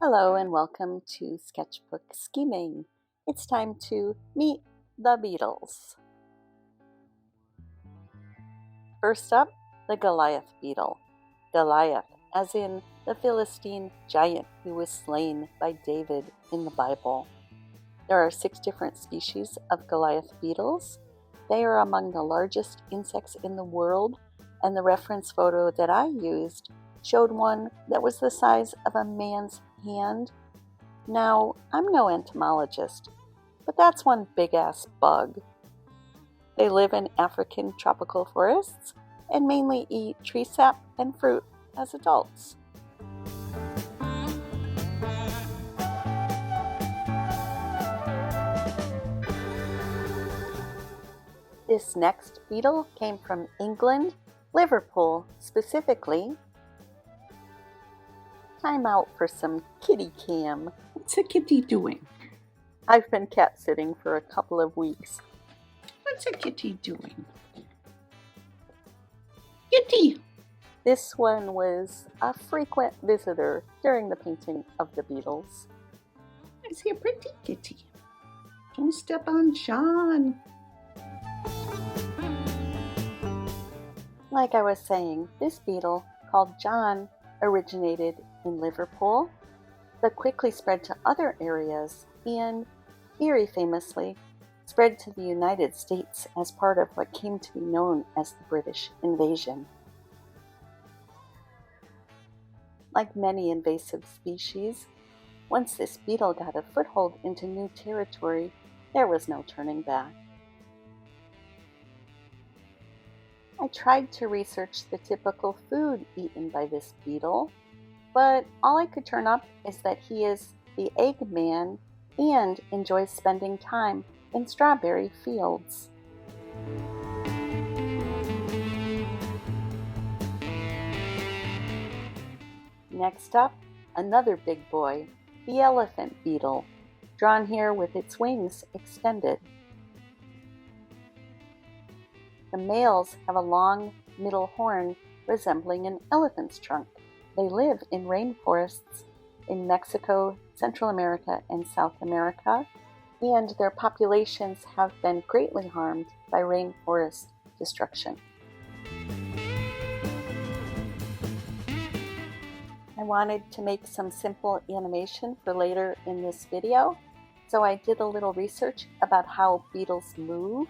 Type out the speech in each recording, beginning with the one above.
Hello and welcome to Sketchbook Scheming. It's time to meet the Beatles. First up, the Goliath beetle. Goliath, as in the Philistine giant who was slain by David in the Bible. There are 6 different species of Goliath beetles. They are among the largest insects in the world, and the reference photo that I used showed one that was the size of a man's hand. Now, I'm no entomologist, but that's one big-ass bug. They live in African tropical forests and mainly eat tree sap and fruit as adults. This next beetle came from England, Liverpool specifically. Time out for some kitty cam. What's a kitty doing? I've been cat sitting for a couple of weeks. What's a kitty doing? Kitty! This one was a frequent visitor during the painting of the Beatles. I see a pretty kitty. Don't step on John. Like I was saying, this beetle, called John, originated in Liverpool, but quickly spread to other areas and, very famously, spread to the United States as part of what came to be known as the British invasion. Like many invasive species, once this beetle got a foothold into new territory, there was no turning back. I tried to research the typical food eaten by this beetle, but all I could turn up is that he is the egg man and enjoys spending time in strawberry fields. Next up, another big boy, the elephant beetle, drawn here with its wings extended. The males have a long middle horn resembling an elephant's trunk. They live in rainforests in Mexico, Central America, and South America, and their populations have been greatly harmed by rainforest destruction. I wanted to make some simple animation for later in this video, so I did a little research about how beetles move.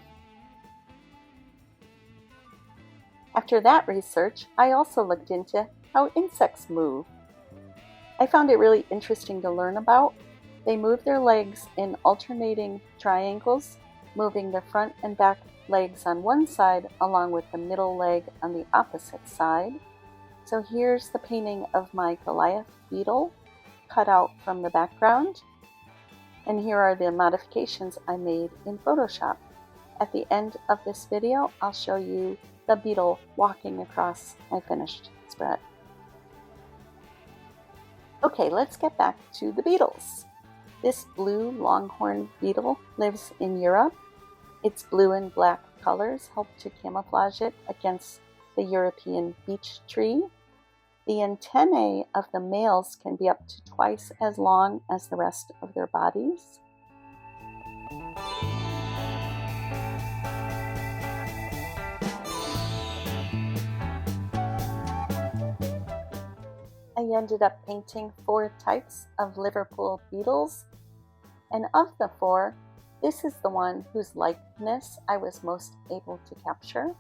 After that research, I also looked into how insects move. I found it really interesting to learn about. They move their legs in alternating triangles, moving the front and back legs on one side along with the middle leg on the opposite side. So here's the painting of my Goliath beetle cut out from the background. And here are the modifications I made in Photoshop. At the end of this video, I'll show you the beetle walking across my finished spread. Okay, let's get back to the Beatles. This blue longhorn beetle lives in Europe. Its blue and black colors help to camouflage it against the European beech tree. The antennae of the males can be up to twice as long as the rest of their bodies. I ended up painting 4 types of Liverpool beetles, and of the 4, this is the one whose likeness I was most able to capture,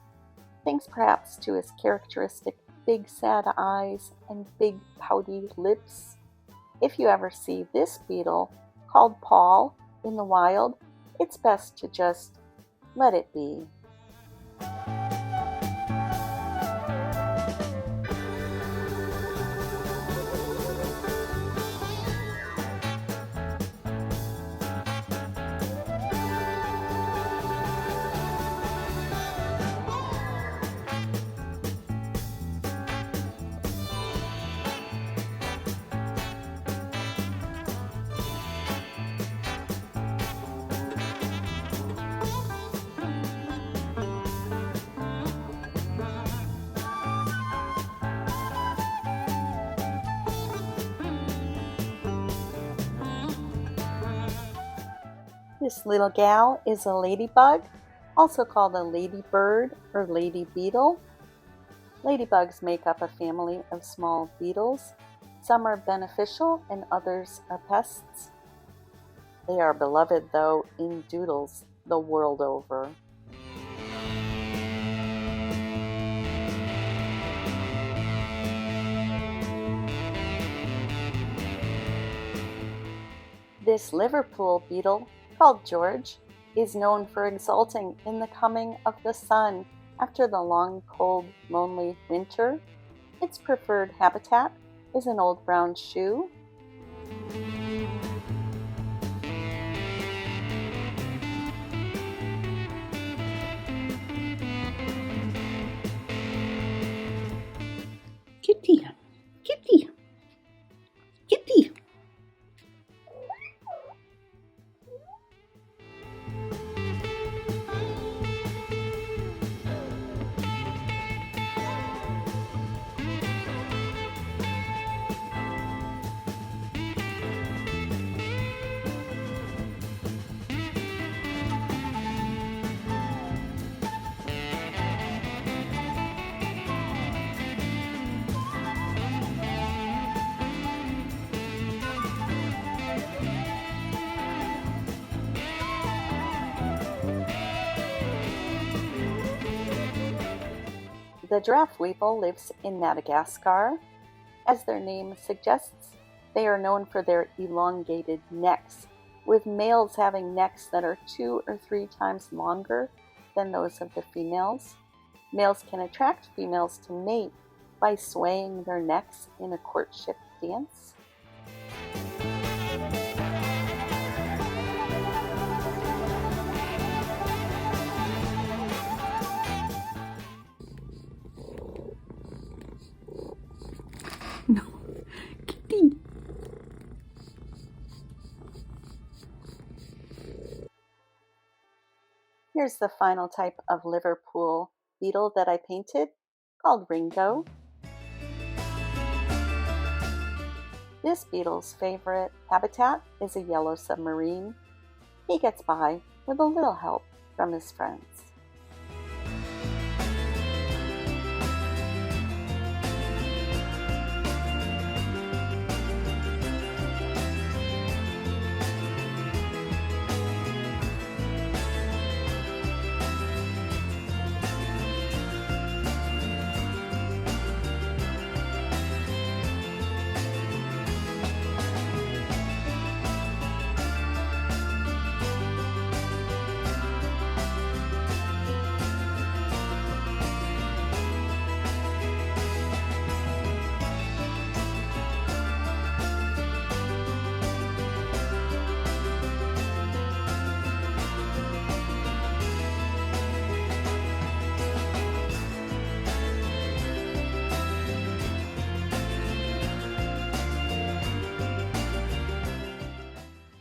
thanks perhaps to his characteristic big sad eyes and big pouty lips. If you ever see this beetle, called Paul, in the wild, it's best to just let it be. This little gal is a ladybug, also called a ladybird or lady beetle. Ladybugs make up a family of small beetles. Some are beneficial and others are pests. They are beloved, though, in doodles the world over. This Liverpool beetle, called George, is known for exulting in the coming of the sun after the long, cold, lonely winter. Its preferred habitat is an old brown shoe. Kitty, kitty, kitty. The giraffe weevil lives in Madagascar. As their name suggests, they are known for their elongated necks, with males having necks that are 2 or 3 times longer than those of the females. Males can attract females to mate by swaying their necks in a courtship dance. No, kitty. Here's the final type of Liverpool beetle that I painted, called Ringo. This beetle's favorite habitat is a yellow submarine. He gets by with a little help from his friends.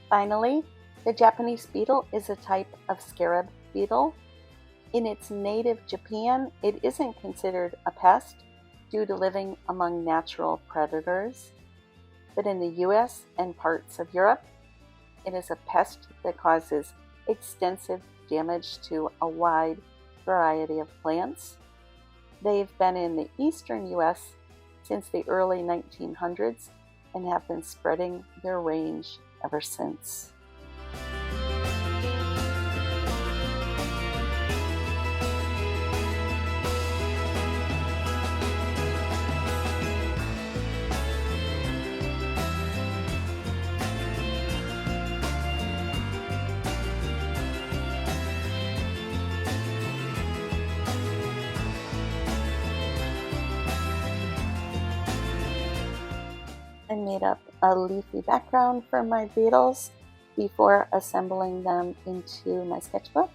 Finally, the Japanese beetle is a type of scarab beetle. In its native Japan, it isn't considered a pest due to living among natural predators. But in the US and parts of Europe, it is a pest that causes extensive damage to a wide variety of plants. They've been in the eastern US since the early 1900s and have been spreading their range ever since. I made up a leafy background for my beetles before assembling them into my sketchbook.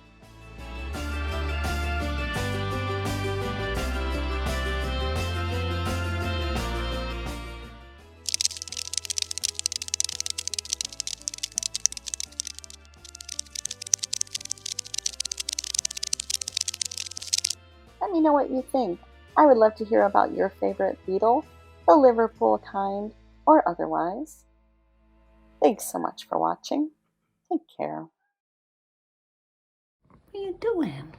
Let me know what you think. I would love to hear about your favorite beetle, the Liverpool kind, or otherwise. Thanks so much for watching. Take care. What are you doing?